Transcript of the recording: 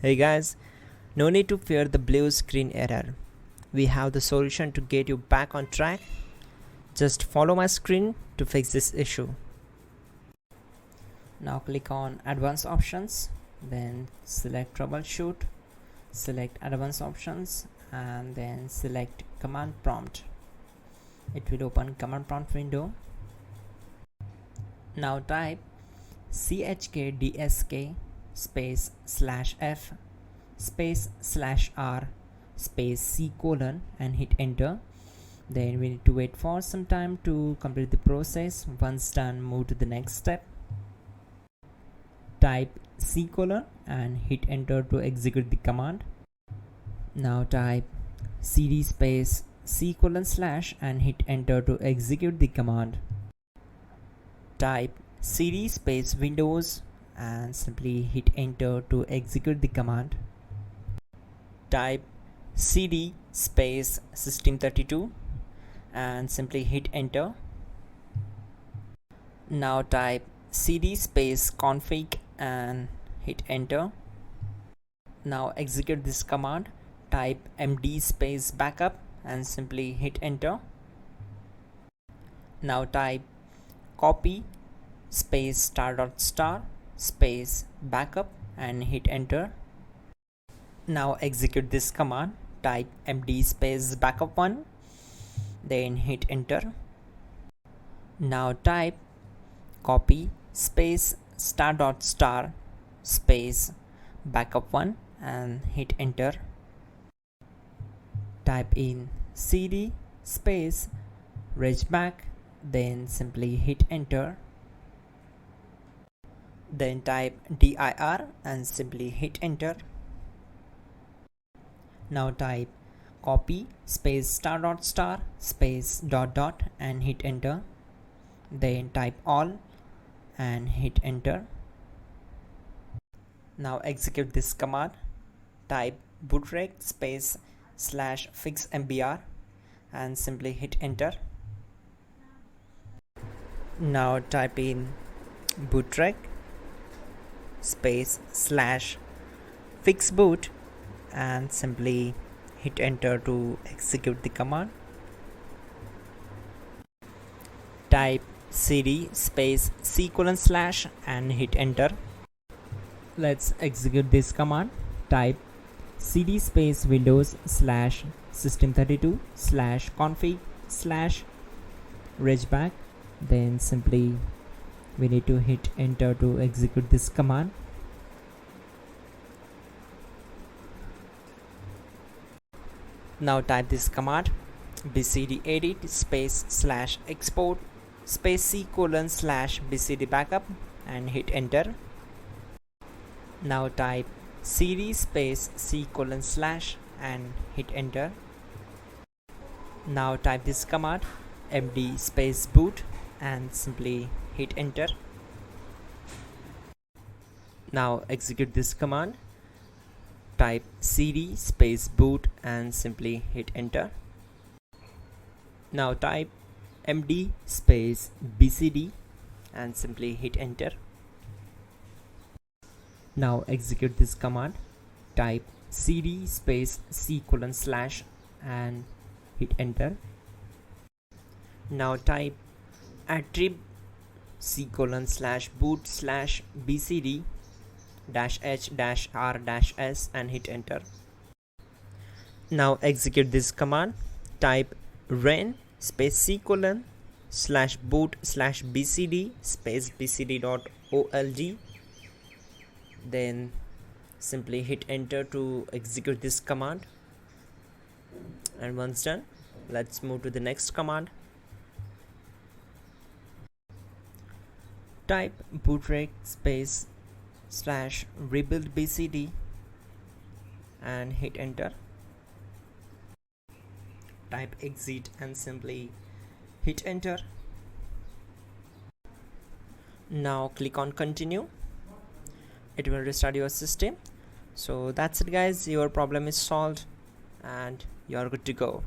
Hey guys, no need to fear the blue screen error. We have the solution to get you back on track. Just follow my screen to fix this issue. Now click on Advanced Options, then select Troubleshoot, select Advanced Options, and then select Command Prompt. It will open Command Prompt window. Now type chkdsk space /f space /r space c : and hit enter. Then we need to wait for some time to complete the process. Once done, move to the next step. Type c : and hit enter to execute the command. Now type cd space c : / and hit enter to execute the command. Type cd space Windows and simply hit enter to execute the command. Type cd space system32 and simply hit enter. Now type cd space config and hit enter. Now execute this command. Type md space backup and simply hit enter. Now type copy space *** space backup and hit enter. Now execute this command. Type md space backup1, then hit enter. Now type copy space ** space backup1 and hit enter. Type in cd space regback, then simply hit enter. Then type dir and simply hit enter. Now type copy space ** space ... and hit enter. Then type all and hit enter. Now execute this command. Type bootrec space /fixmbr and simply hit enter. Now type in bootrec space /fixboot and simply hit enter to execute the command. Type cd space c : / and hit enter. Let's execute this command. Type cd space Windows /system32 /config /regback, then simply we need to hit enter to execute this command. Now type this command bcd edit space /export space c : /bcd backup and hit enter. Now type cd space c : / and hit enter. Now type this command md space boot and simply hit enter. Now execute this command. Type cd space boot and simply hit enter. Now type md space bcd and simply hit enter. Now execute this command. Type cd space c : / and hit enter. Now type attrib c : /boot /bcd -h -r-s and hit enter. Now execute this command. Type ren space c : /boot /bcd space bcd.old, then simply hit enter to execute this command. And once done, let's move to the next command. Type bootrec space /rebuild bcd and hit enter. Type exit and simply hit enter. Now click on continue. It will restart your system. So that's it guys, your problem is solved and you're good to go.